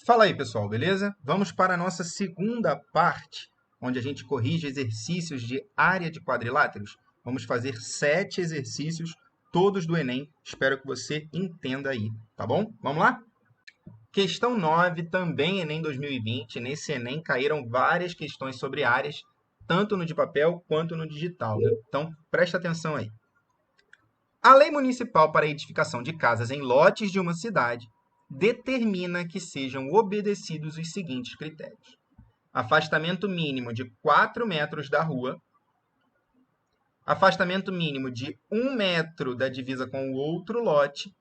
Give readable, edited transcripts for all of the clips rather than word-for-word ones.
Fala aí, pessoal, beleza? Vamos para a nossa segunda parte, onde a gente corrige exercícios de área de quadriláteros. Vamos fazer 7 exercícios, todos do Enem. Espero que você entenda aí, tá bom? Vamos lá? Questão 9, também Enem 2020. Nesse Enem caíram várias questões sobre áreas, tanto no de papel quanto no digital, né? Então, presta atenção aí. A Lei Municipal para a Edificação de Casas em Lotes de uma Cidade determina que sejam obedecidos os seguintes critérios: afastamento mínimo de 4 metros da rua, afastamento mínimo de 1 metro da divisa com o outro lote.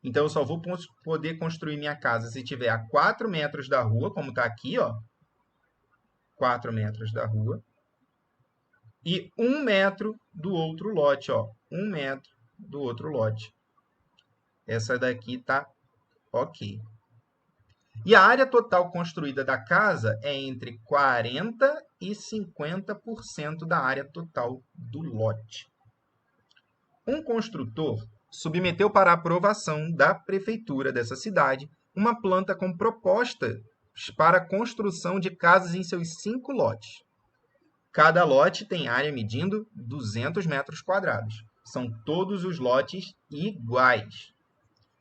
Então, eu só vou poder construir minha casa se tiver a 4 metros da rua, como está aqui, ó, 4 metros da rua, e 1 metro do outro lote, ó, 1 metro do outro lote. Essa daqui tá ok. E a área total construída da casa é entre 40% e 50% da área total do lote. Um construtor submeteu para aprovação da prefeitura dessa cidade uma planta com propostas para a construção de casas em seus 5 lotes. Cada lote tem área medindo 200 metros quadrados. São todos os lotes iguais.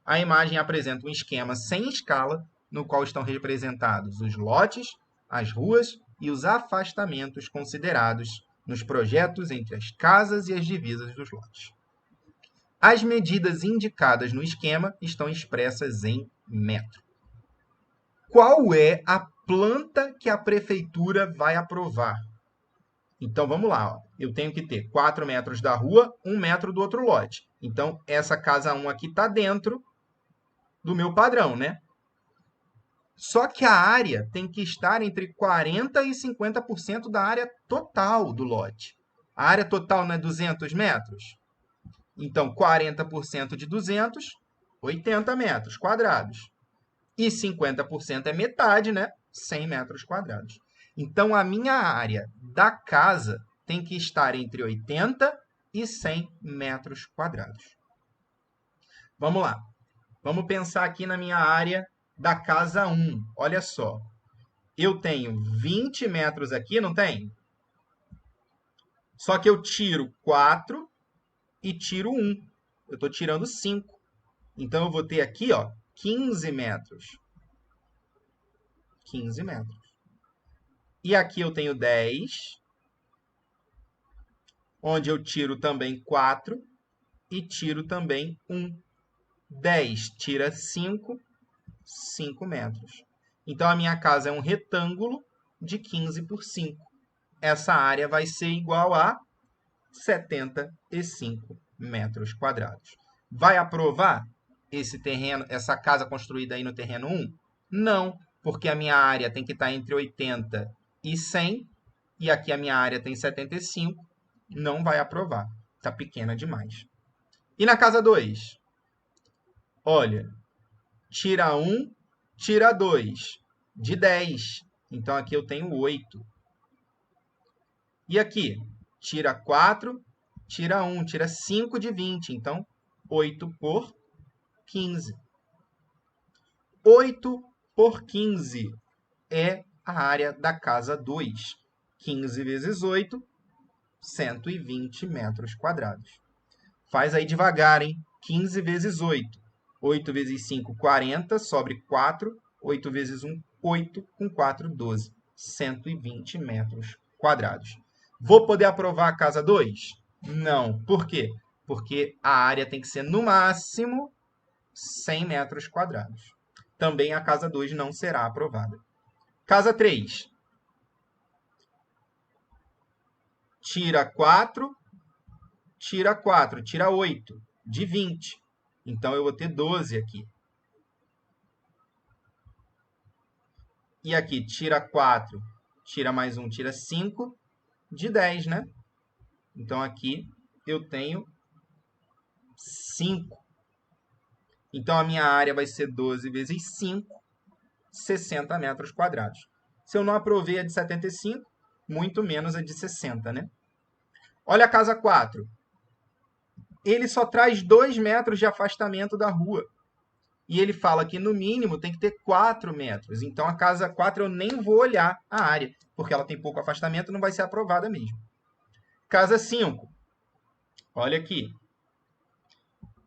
A imagem apresenta um esquema sem escala, no qual estão representados os lotes, as ruas e os afastamentos considerados nos projetos entre as casas e as divisas dos lotes. As medidas indicadas no esquema estão expressas em metro. Qual é a planta que a prefeitura vai aprovar? Então, vamos lá. Ó. Eu tenho que ter 4 metros da rua, 1 metro do outro lote. Então, essa casa 1 aqui está dentro do meu padrão, né? Só que a área tem que estar entre 40% e 50% da área total do lote. A área total não é 200 metros? Então, 40% de 200, 80 metros quadrados. E 50% é metade, né? 100 metros quadrados. Então, a minha área da casa tem que estar entre 80 e 100 metros quadrados. Vamos lá. Vamos pensar aqui na minha área da casa 1. Olha só. Eu tenho 20 metros aqui, não tem? Só que eu tiro 4 e tiro 1. Eu estou tirando 5. Então, eu vou ter aqui, ó, 15 metros. 15 metros. E aqui eu tenho 10, onde eu tiro também 4 e tiro também 1. 10 tira 5, 5 metros. Então, a minha casa é um retângulo de 15 por 5. Essa área vai ser igual a 75 metros quadrados. Vai aprovar esse terreno, essa casa construída aí no terreno 1? Não, porque a minha área tem que estar entre 80 e 100, e aqui a minha área tem 75, não vai aprovar. Está pequena demais. E na casa 2? Olha, tira 1, tira 2, de 10. Então, aqui eu tenho 8. E aqui, tira 4, tira 1, tira 5 de 20. Então, 8 por 15. 8 por 15 é a área da casa 2. 15 vezes 8, 120 metros quadrados. Faz aí devagar, hein? 15 vezes 8. 8 vezes 5, 40, sobre 4. 8 vezes 1, 8. Com 4, 12. 120 metros quadrados. Vou poder aprovar a casa 2? Não. Por quê? Porque a área tem que ser, no máximo, 100 metros quadrados. Também a casa 2 não será aprovada. Casa 3. Tira 4, tira 4, tira 8, de 20. Então, eu vou ter 12 aqui. E aqui, tira 4, tira mais 1, tira 5, de 10, né? Então, aqui eu tenho 5. Então, a minha área vai ser 12 vezes 5, 60 metros quadrados. Se eu não aprovei a de 75, muito menos a de 60, né? Olha a casa 4. Ele só traz 2 metros de afastamento da rua. e ele fala que no mínimo tem que ter 4 metros. Então, a casa 4 eu nem vou olhar a área, porque ela tem pouco afastamento, não vai ser aprovada mesmo. Casa 5, olha aqui.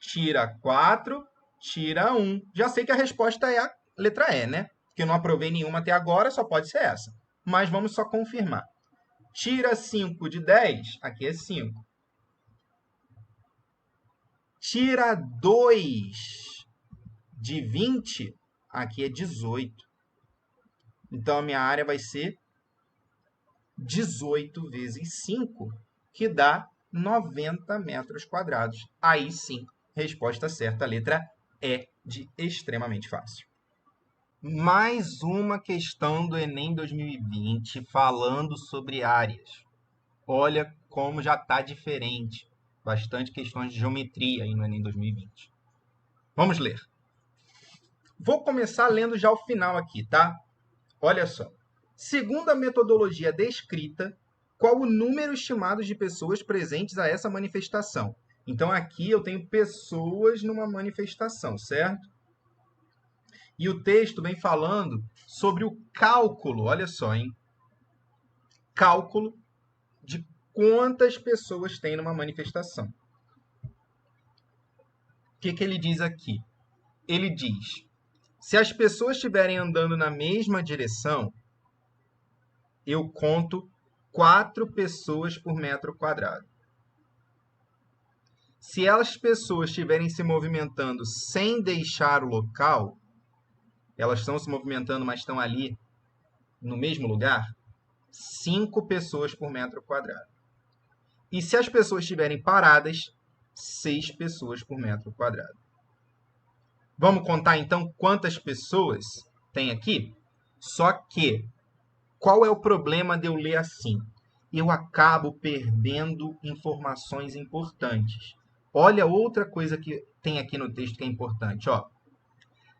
Tira 4, tira 1. Já sei que a resposta é a letra E, né? Porque eu não aprovei nenhuma até agora, só pode ser essa. Mas vamos só confirmar. Tira 5 de 10, aqui é 5. Tira 2 de 20, aqui é 18. Então, a minha área vai ser 18 vezes 5, que dá 90 metros quadrados. Aí sim, resposta certa, a letra E de extremamente fácil. Mais uma questão do Enem 2020 falando sobre áreas. Olha como já está diferente. Bastante questões de geometria aí no Enem 2020. Vamos ler. Vou começar lendo já o final aqui, tá? Olha só. Segundo a metodologia descrita, qual o número estimado de pessoas presentes a essa manifestação? Então, aqui eu tenho pessoas numa manifestação, certo? E o texto vem falando sobre o cálculo, olha só, hein? Cálculo de quantas pessoas tem numa manifestação. O que ele diz aqui? Ele diz, se as pessoas estiverem andando na mesma direção, eu conto 4 pessoas por metro quadrado. Se as pessoas estiverem se movimentando sem deixar o local, elas estão se movimentando, mas estão ali no mesmo lugar, 5 pessoas por metro quadrado. E se as pessoas estiverem paradas, 6 pessoas por metro quadrado. Vamos contar, então, quantas pessoas tem aqui? Só que, qual é o problema de eu ler assim? Eu acabo perdendo informações importantes. Olha outra coisa que tem aqui no texto que é importante. Ó.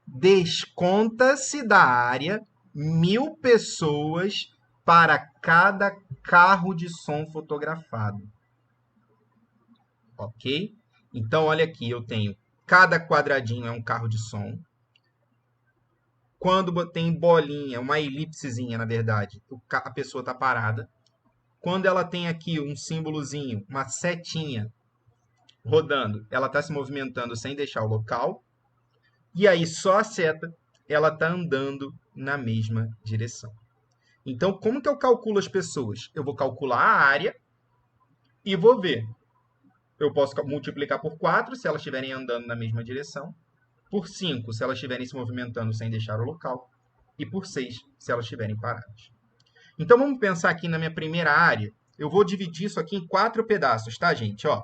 Desconta-se da área 1.000 pessoas para cada carro de som fotografado. Ok? Então, olha aqui, eu tenho cada quadradinho é um carro de som. Quando tem bolinha, uma elipsezinha, na verdade, a pessoa está parada. Quando ela tem aqui um símbolozinho, uma setinha rodando, ela está se movimentando sem deixar o local. E aí, só a seta, ela está andando na mesma direção. Então, como que eu calculo as pessoas? Eu vou calcular a área e vou ver. Eu posso multiplicar por 4 se elas estiverem andando na mesma direção, por 5 se elas estiverem se movimentando sem deixar o local, e por 6 se elas estiverem paradas. Então, vamos pensar aqui na minha primeira área. Eu vou dividir isso aqui em 4 pedaços, tá, gente? Ó,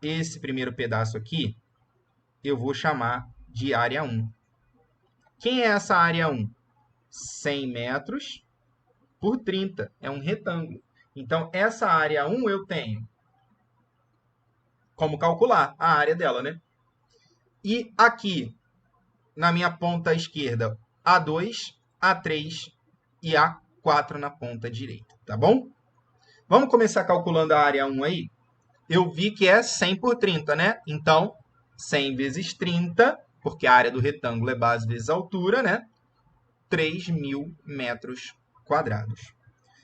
esse primeiro pedaço aqui, eu vou chamar de área 1. Quem é essa área 1? 100 metros por 30. É um retângulo. Então, essa área 1 eu tenho como calcular a área dela, né? E aqui, na minha ponta esquerda, A2, A3 e A4 na ponta direita, tá bom? Vamos começar calculando a área 1 aí? Eu vi que é 100 por 30, né? Então, 100 vezes 30, porque a área do retângulo é base vezes altura, né? 3.000 metros quadrados.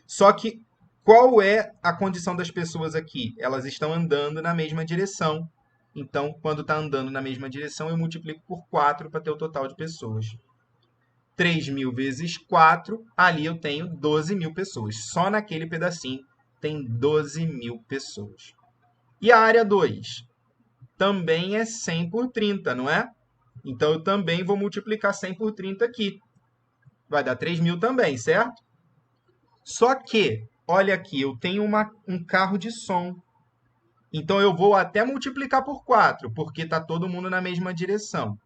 Só que, qual é a condição das pessoas aqui? Elas estão andando na mesma direção. Então, quando está andando na mesma direção, eu multiplico por 4 para ter o total de pessoas. 3.000 vezes 4, ali eu tenho 12.000 pessoas. Só naquele pedacinho tem 12.000 pessoas. E a área 2? Também é 100 por 30, não é? Então, eu também vou multiplicar 100 por 30 aqui. Vai dar 3.000 também, certo? Só que, olha aqui, eu tenho um carro de som. Então, eu vou até multiplicar por 4, porque está todo mundo na mesma direção.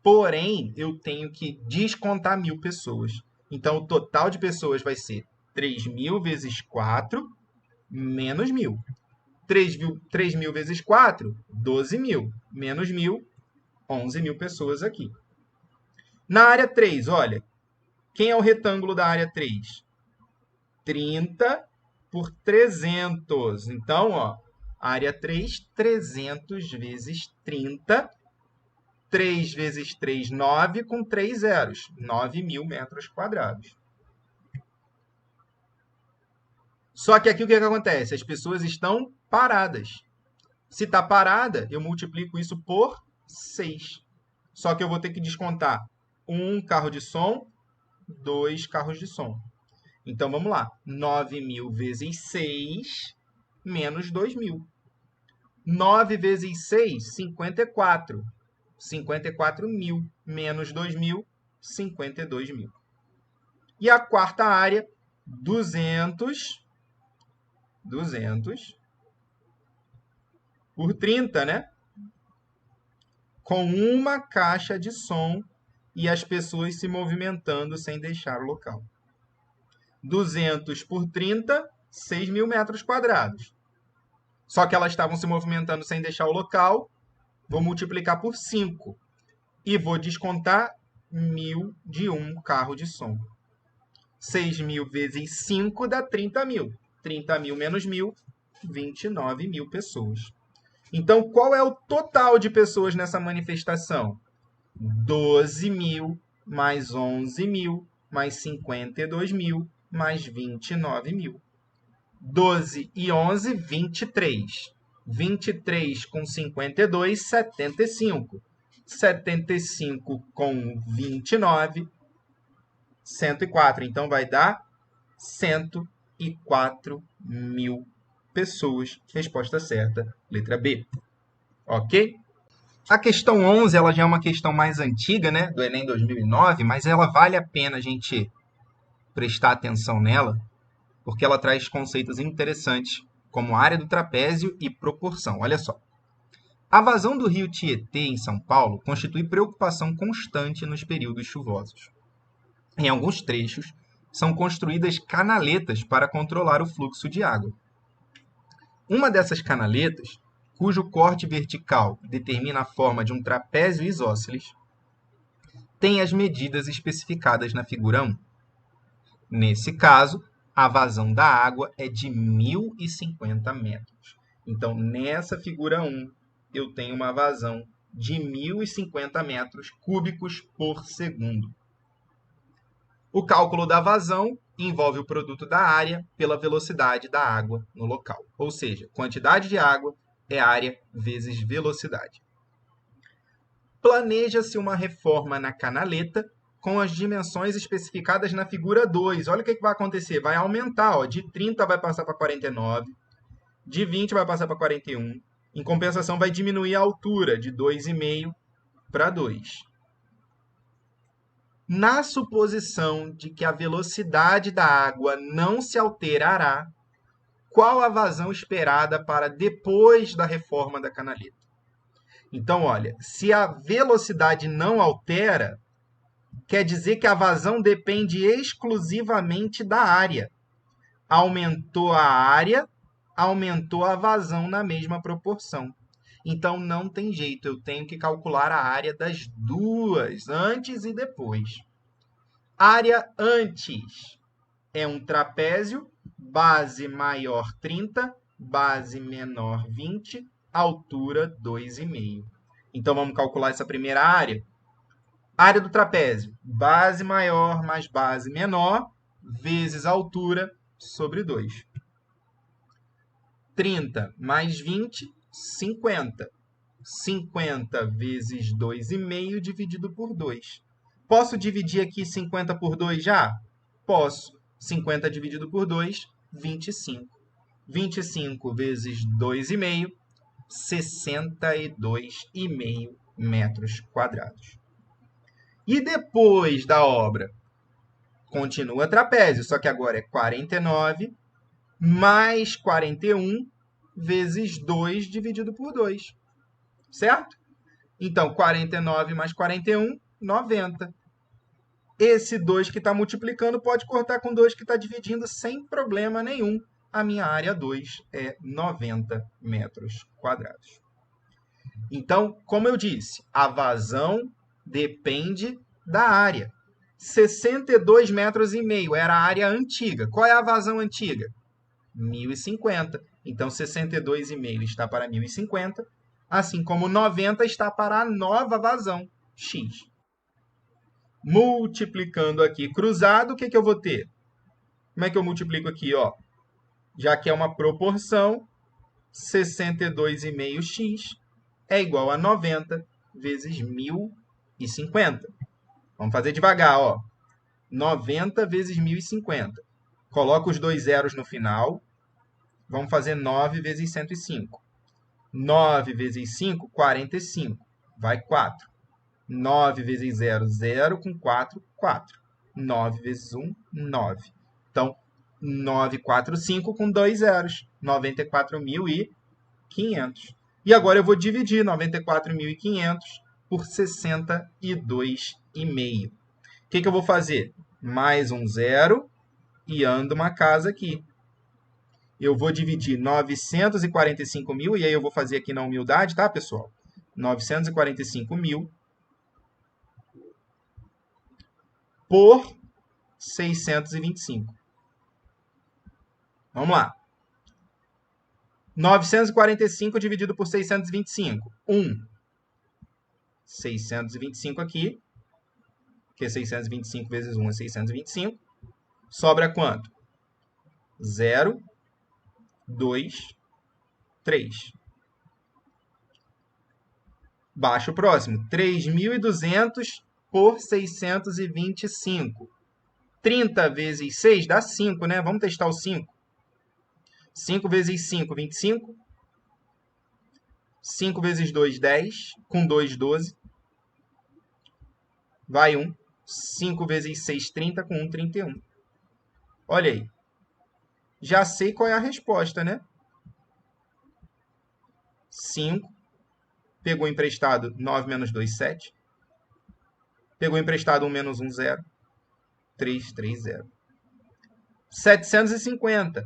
Porém, eu tenho que descontar 1.000 pessoas. Então, o total de pessoas vai ser 3.000 vezes 4 menos 1.000. 3.000 vezes 4, 12.000. Menos 1.000, 11.000 pessoas aqui. Na área 3, olha, quem é o retângulo da área 3? 30 por 300. Então, ó, área 3, 300 vezes 30, 3 vezes 3, 9, com 3 zeros. 9.000 metros quadrados. Só que aqui o que acontece? As pessoas estão paradas. Se está parada, eu multiplico isso por 6. Só que eu vou ter que descontar um carro de som, 2 carros de som. Então, vamos lá. 9.000 vezes 6, menos 2.000. 9 vezes 6, 54. 54.000, menos 2.000, 52.000. E a quarta área, 200 por 30, né? Com uma caixa de som e as pessoas se movimentando sem deixar o local. 200 por 30, 6.000 metros quadrados. Só que elas estavam se movimentando sem deixar o local. Vou multiplicar por 5. E vou descontar 1.000 de um carro de som. 6.000 vezes 5 dá 30.000. 30.000 menos 1.000, 29.000 pessoas. Então, qual é o total de pessoas nessa manifestação? 12.000 mais 11.000 mais 52.000 mais 29.000. 12 e 11, 23. 23 com 52, 75. 75 com 29, 104. Então, vai dar 104.000 pessoas. Resposta certa, letra B. Ok? A questão 11, ela já é uma questão mais antiga, né? Do Enem 2009, mas ela vale a pena a gente prestar atenção nela, porque ela traz conceitos interessantes, como área do trapézio e proporção. Olha só. A vazão do rio Tietê, em São Paulo, constitui preocupação constante nos períodos chuvosos. Em alguns trechos, são construídas canaletas para controlar o fluxo de água. Uma dessas canaletas, cujo corte vertical determina a forma de um trapézio isósceles, tem as medidas especificadas na figura 1. Nesse caso, a vazão da água é de 1.050 metros. Então, nessa figura 1, eu tenho uma vazão de 1.050 metros cúbicos por segundo. O cálculo da vazão envolve o produto da área pela velocidade da água no local. Ou seja, quantidade de água é área vezes velocidade. Planeja-se uma reforma na canaleta com as dimensões especificadas na figura 2. Olha o que vai acontecer. Vai aumentar. Ó, de 30 vai passar para 49. De 20 vai passar para 41. Em compensação, vai diminuir a altura de 2,5 para 2. Na suposição de que a velocidade da água não se alterará, qual a vazão esperada para depois da reforma da canaleta? Então, olha, se a velocidade não altera, quer dizer que a vazão depende exclusivamente da área. Aumentou a área, aumentou a vazão na mesma proporção. Então, não tem jeito, eu tenho que calcular a área das duas, antes e depois. Área antes é um trapézio, base maior 30, base menor 20, altura 2,5. Então, vamos calcular essa primeira área. Área do trapézio, base maior mais base menor, vezes altura sobre 2. 30 mais 20, 50. 50 vezes 2,5 dividido por 2. Posso dividir aqui 50 por 2 já? Posso. 50 dividido por 2, 25. 25 vezes 2,5, 62,5 metros quadrados. E depois da obra? Continua trapézio, só que agora é 49 mais 41 vezes 2 dividido por 2. Certo? Então, 49 mais 41, 90. Esse 2 que está multiplicando pode cortar com 2 que está dividindo sem problema nenhum. A minha área 2 é 90 metros quadrados. Então, como eu disse, a vazão depende da área. 62,5 metros era a área antiga. Qual é a vazão antiga? 1.050. Então, 62,5 está para 1.050. assim como 90 está para a nova vazão, x. Multiplicando aqui cruzado, o que eu vou ter? Como é que eu multiplico aqui? Ó? Já que é uma proporção, 62,5x é igual a 90 vezes 1.050. Vamos fazer devagar, ó. 90 vezes 1.050. Coloca os dois zeros no final. Vamos fazer 9 vezes 105. 9 vezes 5, 45. Vai 4. 9 vezes 0, 0. Com 4, 4. 9 vezes 1, 9. Então, 945 com dois zeros. 94.500. E agora eu vou dividir 94.500 por 62,5. O que eu vou fazer? Mais um zero e ando uma casa aqui. Eu vou dividir 945 mil, e aí eu vou fazer aqui na humildade, tá, pessoal? 945 mil por 625. Vamos lá. 945 dividido por 625. 1. 625 aqui. Porque 625 vezes 1 é 625. Sobra quanto? 0, 2, 3. Baixa o próximo. 3.200 por 625. 30 vezes 6 dá 5, né? Vamos testar o 5. 5 vezes 5, 25. 5 vezes 2, 10. Com 2, 12. Vai 1. 5 vezes 6, 30. Com 1, 31. Olha aí. Já sei qual é a resposta, né? 5. Pegou emprestado 9 menos 2, 7. Pegou emprestado 1 menos 1, 0. 3, 3, 0. 750.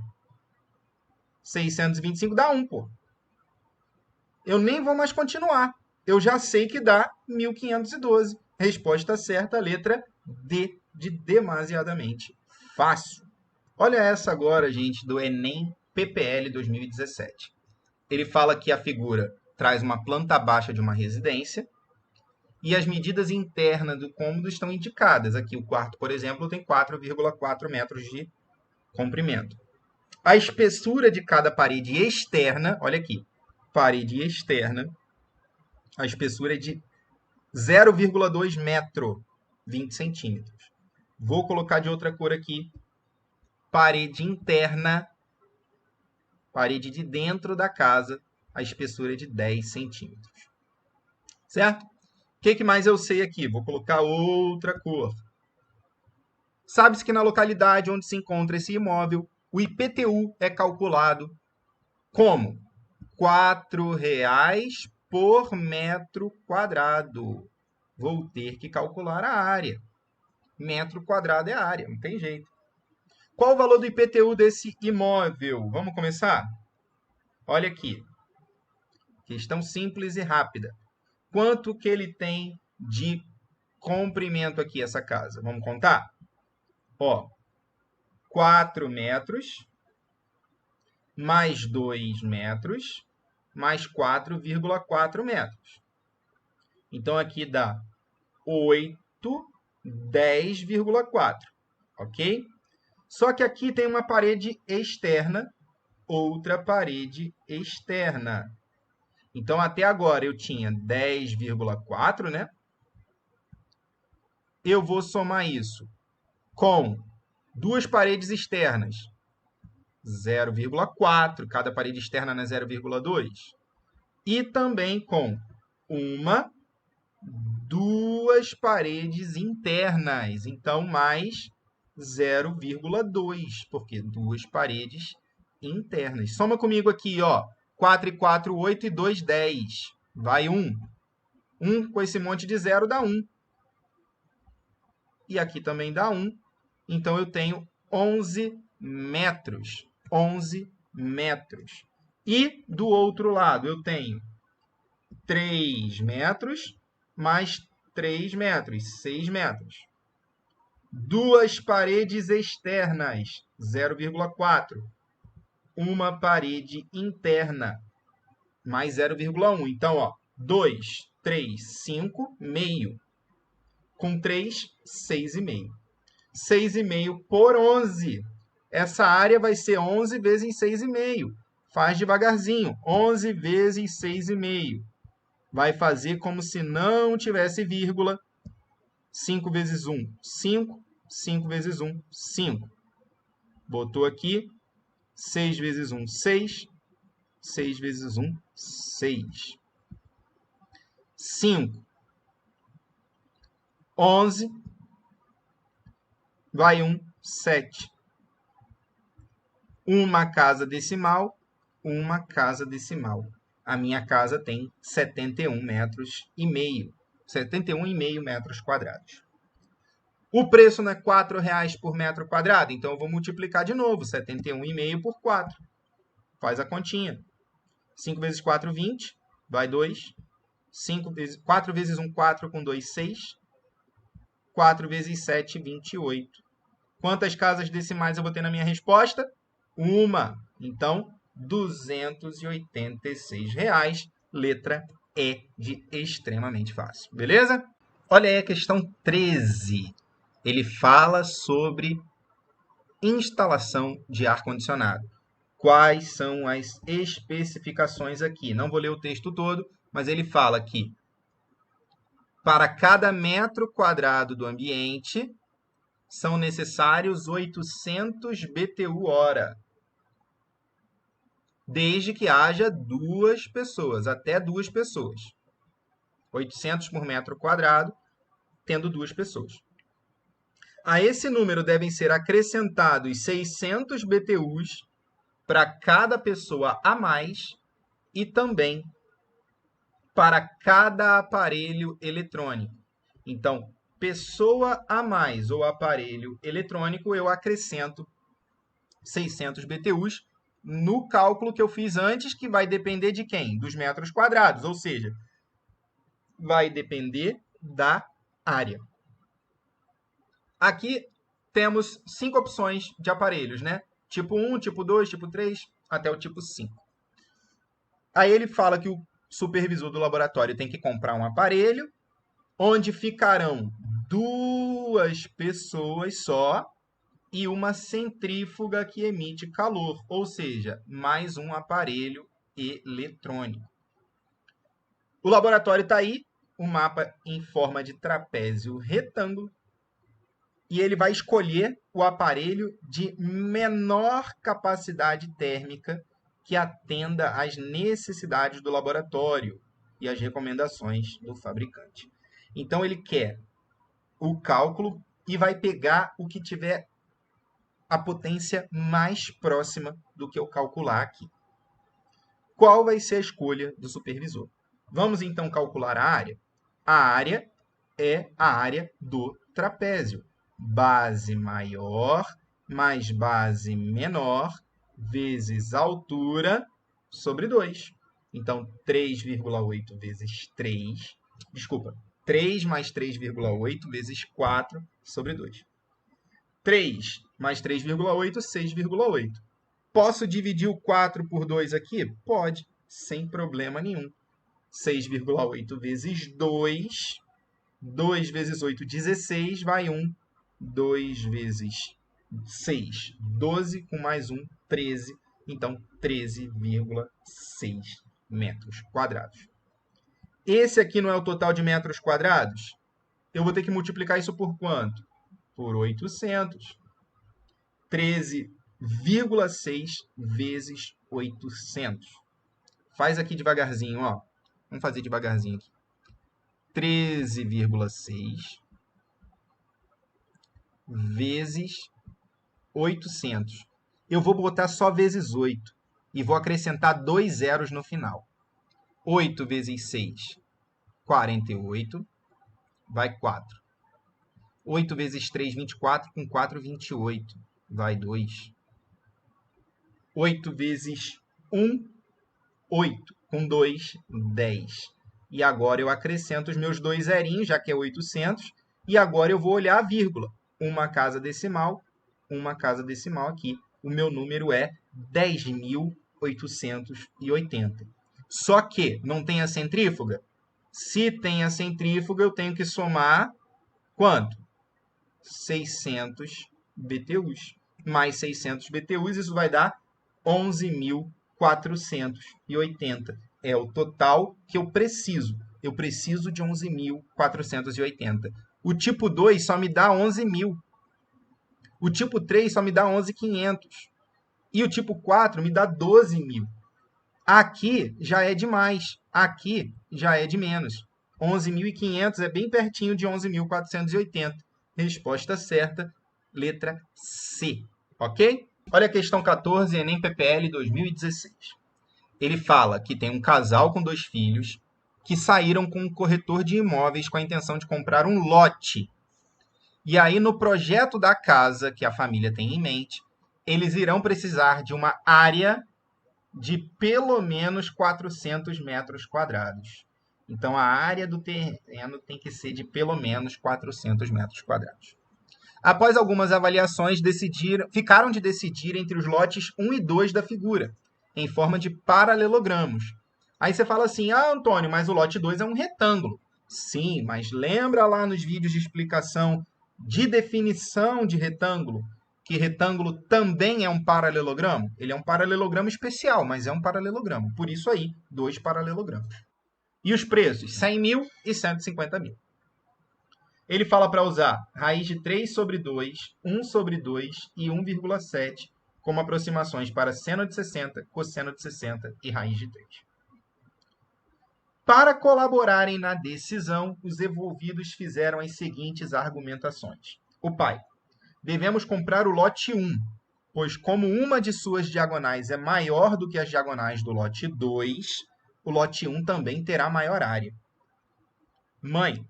625 dá 1, pô. Eu nem vou mais continuar. Eu já sei que dá 1.512. Resposta certa, letra D, de demasiadamente fácil. Olha essa agora, gente, do Enem PPL 2017. Ele fala que a figura traz uma planta baixa de uma residência e as medidas internas do cômodo estão indicadas. Aqui o quarto, por exemplo, tem 4,4 metros de comprimento. A espessura de cada parede externa, olha aqui, parede externa, a espessura é de 0,2 metro, 20 centímetros. Vou colocar de outra cor aqui, parede interna, parede de dentro da casa, a espessura é de 10 centímetros. Certo? O que mais eu sei aqui? Vou colocar outra cor. Sabe-se que na localidade onde se encontra esse imóvel, o IPTU é calculado como? R$ 4,00 por metro quadrado. Vou ter que calcular a área. Metro quadrado é a área, não tem jeito. Qual o valor do IPTU desse imóvel? Vamos começar? Olha aqui. Questão simples e rápida. Quanto que ele tem de comprimento aqui, essa casa? Vamos contar? Ó, 4 metros, mais 2 metros, mais 4,4 metros. Então, aqui dá 8, 10,4, ok? Só que aqui tem uma parede externa, outra parede externa. Então, até agora eu tinha 10,4, né? Eu vou somar isso com duas paredes externas, 0,4, cada parede externa é 0,2. E também com duas paredes internas, então mais 0,2, porque duas paredes internas. Soma comigo aqui, ó. 4 e 4, 8 e 2, 10. Vai 1. 1 com esse monte de zero dá 1. E aqui também dá 1. Então, eu tenho 11 metros. 11 metros. E do outro lado, eu tenho 3 metros mais 3 metros, 6 metros. Duas paredes externas, 0,4. Uma parede interna, mais 0,1. Então, ó, 2, 3, 5, meio. Com 3, 6,5. 6,5 por 11. Essa área vai ser 11 vezes 6,5. Faz devagarzinho. 11 vezes 6,5. Vai fazer como se não tivesse vírgula. 5 vezes 1, 5. 5 vezes 1, 5. Botou aqui. 6 vezes 1, 6. 6 vezes 1, 6. 5. 11. Vai 1, 7. Uma casa decimal, uma casa decimal. A minha casa tem 71 metros e meio. 71,5 metros quadrados. O preço não é R$4 por metro quadrado, então eu vou multiplicar de novo. 71,5 por 4. Faz a continha. 5 vezes 4, 20. Vai 2. 4 vezes 1, 4. Com 2, 6. 4 vezes 7, 28. Quantas casas decimais eu vou ter na minha resposta? Uma. Então, R$286. Letra E de extremamente fácil. Beleza? Olha aí a questão 13. Ele fala sobre instalação de ar-condicionado. Quais são as especificações aqui? Não vou ler o texto todo, mas ele fala que para cada metro quadrado do ambiente são necessários 800 BTU/hora, desde que haja duas pessoas, até duas pessoas. 800 por metro quadrado, tendo duas pessoas. A esse número devem ser acrescentados 600 BTUs para cada pessoa a mais e também para cada aparelho eletrônico. Então, pessoa a mais ou aparelho eletrônico, eu acrescento 600 BTUs no cálculo que eu fiz antes, que vai depender de quem? Dos metros quadrados, ou seja, vai depender da área. Aqui temos 5 opções de aparelhos, né? Tipo 1, tipo 2, tipo 3, até o tipo 5. Aí ele fala que o supervisor do laboratório tem que comprar um aparelho, onde ficarão duas pessoas só e uma centrífuga que emite calor, ou seja, mais um aparelho eletrônico. O laboratório está aí, o mapa em forma de trapézio retângulo, e ele vai escolher o aparelho de menor capacidade térmica que atenda às necessidades do laboratório e às recomendações do fabricante. Então, ele quer o cálculo e vai pegar o que tiver a potência mais próxima do que eu calcular aqui. Qual vai ser a escolha do supervisor? Vamos, então, calcular a área? A área é a área do trapézio. Base maior mais base menor vezes altura sobre 2. Então, 3,8 vezes 3. Desculpa, 3 mais 3,8 vezes 4 sobre 2. 3 mais 3,8, 6,8. Posso dividir o 4 por 2 aqui? Pode, sem problema nenhum. 6,8 vezes 2. 2 vezes 8, 16. Vai 1. 2 vezes 6, 12. Com mais 1, 13. Então, 13,6 metros quadrados. Esse aqui não é o total de metros quadrados? Eu vou ter que multiplicar isso por quanto? Por 800. 13,6 vezes 800. Faz aqui devagarzinho, ó. Vamos fazer devagarzinho aqui. 13,6 vezes 800. Eu vou botar só vezes 8 e vou acrescentar 2 zeros no final. 8 vezes 6, 48. Vai 4. 8 vezes 3, 24. Com 4, 28. Vai 2. 8 vezes 1, 8. Com 2, 10. E agora eu acrescento os meus 2 zerinhos, já que é 800. E agora eu vou olhar a vírgula. Uma casa decimal aqui. O meu número é 10.880. Só que não tem a centrífuga? Se tem a centrífuga, eu tenho que somar quanto? 600 BTUs. Mais 600 BTUs, isso vai dar 11.480. É o total que eu preciso. Eu preciso de 11.480. O tipo 2 só me dá 11.000. O tipo 3 só me dá 11.500. E o tipo 4 me dá 12.000. Aqui já é de mais. Aqui já é de menos. 11.500 é bem pertinho de 11.480. Resposta certa, letra C. Ok? Olha a questão 14, Enem PPL 2016. Ele fala que tem um casal com 2 filhos que saíram com um corretor de imóveis com a intenção de comprar um lote. E aí, no projeto da casa que a família tem em mente, eles irão precisar de uma área de pelo menos 400 metros quadrados. Então, a área do terreno tem que ser de pelo menos 400 metros quadrados. Após algumas avaliações, ficaram de decidir entre os lotes 1 e 2 da figura, em forma de paralelogramos. Aí você fala assim, Antônio, mas o lote 2 é um retângulo. Sim, mas lembra lá nos vídeos de explicação de definição de retângulo, que retângulo também é um paralelogramo? Ele é um paralelogramo especial, mas é um paralelogramo. Por isso aí, 2 paralelogramas. E os preços? 100.000 e 150.000. Ele fala para usar raiz de 3 sobre 2, 1 sobre 2 e 1,7 como aproximações para seno de 60, cosseno de 60 e raiz de 3. Para colaborarem na decisão, os envolvidos fizeram as seguintes argumentações. O pai: devemos comprar o lote 1, pois como uma de suas diagonais é maior do que as diagonais do lote 2, o lote 1 também terá maior área. Mãe: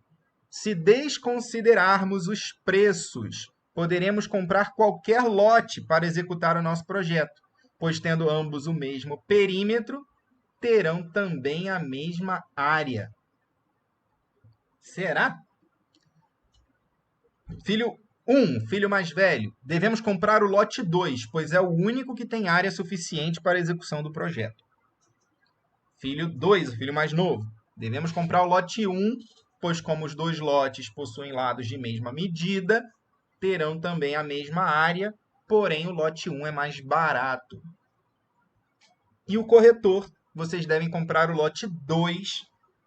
se desconsiderarmos os preços, poderemos comprar qualquer lote para executar o nosso projeto, pois tendo ambos o mesmo perímetro, terão também a mesma área. Será? Filho 1, filho mais velho, devemos comprar o lote 2, pois é o único que tem área suficiente para a execução do projeto. Filho 2, o filho mais novo, devemos comprar o lote 1, pois como os 2 lotes possuem lados de mesma medida, terão também a mesma área, porém o lote 1 é mais barato. E o corretor, vocês devem comprar o lote 2,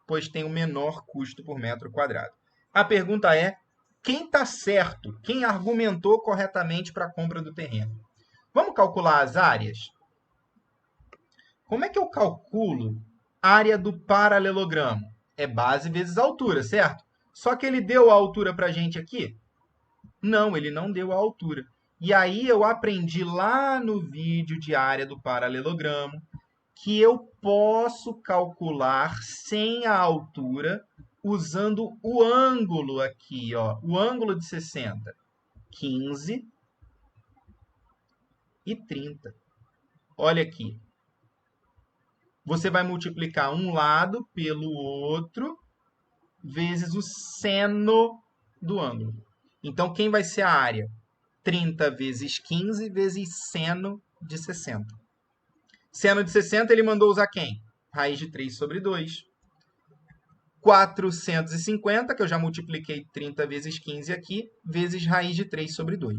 pois tem o menor custo por metro quadrado. A pergunta é, quem está certo? Quem argumentou corretamente para a compra do terreno? Vamos calcular as áreas? Como é que eu calculo a área do paralelogramo? É base vezes altura, certo? Só que ele deu a altura para a gente aqui? Não, ele não deu a altura. E aí eu aprendi lá no vídeo de área do paralelogramo que eu posso calcular sem a altura usando o ângulo aqui, ó, o ângulo de 60, 15 e 30. Olha aqui. Você vai multiplicar um lado pelo outro vezes o seno do ângulo. Então, quem vai ser a área? 30 vezes 15 vezes seno de 60. Seno de 60, ele mandou usar quem? Raiz de 3 sobre 2. 450, que eu já multipliquei 30 vezes 15 aqui, vezes raiz de 3 sobre 2.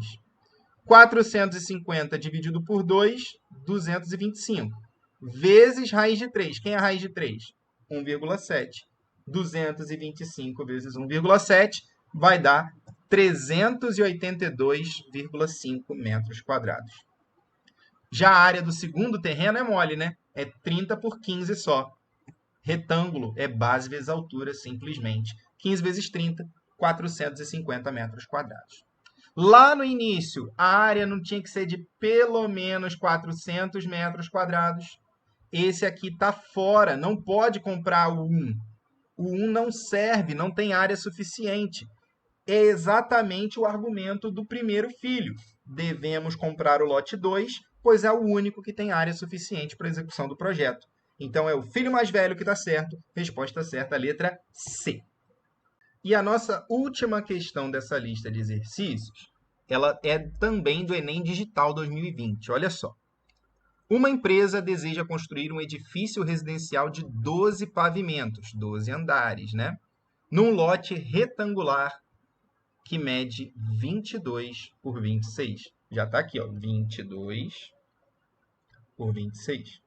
450 dividido por 2, 225. Vezes raiz de 3. Quem é a raiz de 3? 1,7. 225 vezes 1,7 vai dar 382,5 metros quadrados. Já a área do segundo terreno é mole, né? É 30 por 15 só. Retângulo é base vezes altura, simplesmente. 15 vezes 30, 450 metros quadrados. Lá no início, a área não tinha que ser de pelo menos 400 metros quadrados. Esse aqui está fora, não pode comprar o 1. O 1 não serve, não tem área suficiente. É exatamente o argumento do primeiro filho. Devemos comprar o lote 2, pois é o único que tem área suficiente para a execução do projeto. Então, é o filho mais velho que está certo. Resposta certa, letra C. E a nossa última questão dessa lista de exercícios, ela é também do Enem Digital 2020. Olha só. Uma empresa deseja construir um edifício residencial de 12 pavimentos, 12 andares, né? Num lote retangular que mede 22 por 26. Já está aqui, ó, 22 por 26.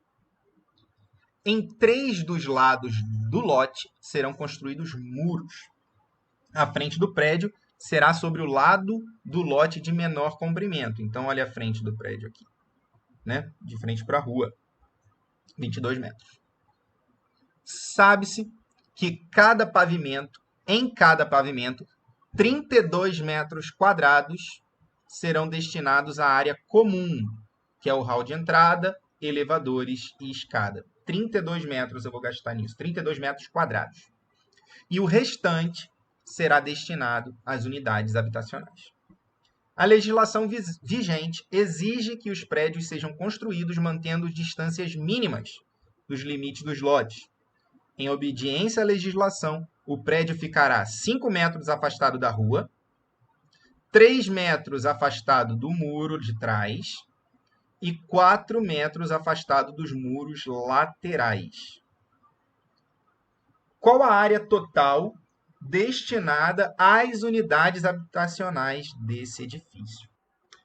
Em 3 dos lados do lote serão construídos muros. A frente do prédio será sobre o lado do lote de menor comprimento. Então, olha a frente do prédio aqui, né? De frente para a rua, 22 metros. Sabe-se que em cada pavimento, 32 metros quadrados serão destinados à área comum, que é o hall de entrada, elevadores e escada. 32 metros eu vou gastar nisso, 32 metros quadrados. E o restante será destinado às unidades habitacionais. A legislação vigente exige que os prédios sejam construídos mantendo distâncias mínimas dos limites dos lotes. Em obediência à legislação, o prédio ficará 5 metros afastado da rua, 3 metros afastado do muro de trás e 4 metros afastado dos muros laterais. Qual a área total destinada às unidades habitacionais desse edifício?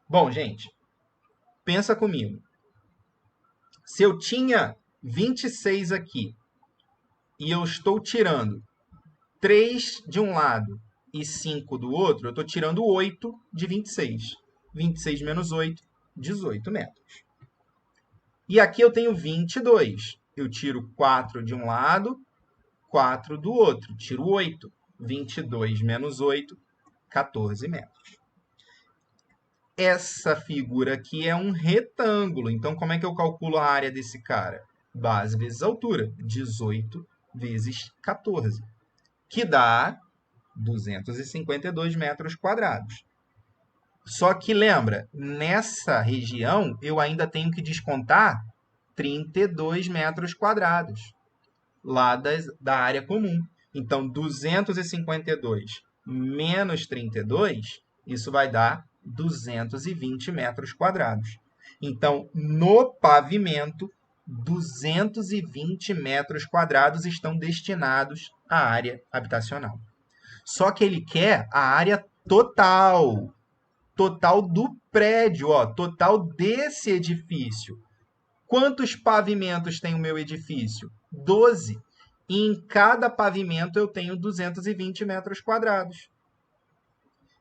Bom, gente, pensa comigo. Se eu tinha 26 aqui e eu estou tirando 3 de um lado e 5 do outro, eu estou tirando 8 de 26. 26 menos 8, 18 metros. E aqui eu tenho 22. Eu tiro 4 de um lado, 4 do outro. Tiro 8. 22 menos 8, 14 metros. Essa figura aqui é um retângulo. Então, como é que eu calculo a área desse cara? Base vezes altura. 18 vezes 14. Que dá 252 metros quadrados. Só que lembra, nessa região eu ainda tenho que descontar 32 metros quadrados lá da área comum. Então, 252 menos 32, isso vai dar 220 metros quadrados. Então, no pavimento, 220 metros quadrados estão destinados à área habitacional. Só que ele quer a área total. Total do prédio, ó, total desse edifício. Quantos pavimentos tem o meu edifício? 12. E em cada pavimento eu tenho 220 metros quadrados.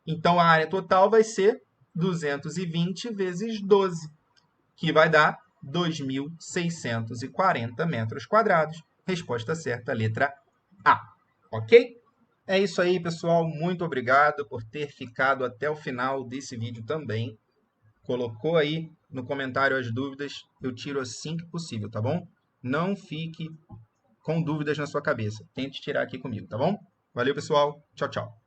Então, a área total vai ser 220 vezes 12, que vai dar 2.640 metros quadrados. Resposta certa, letra A. Ok? É isso aí, pessoal. Muito obrigado por ter ficado até o final desse vídeo também. Colocou aí no comentário as dúvidas, eu tiro assim que possível, tá bom? Não fique com dúvidas na sua cabeça. Tente tirar aqui comigo, tá bom? Valeu, pessoal. Tchau, tchau.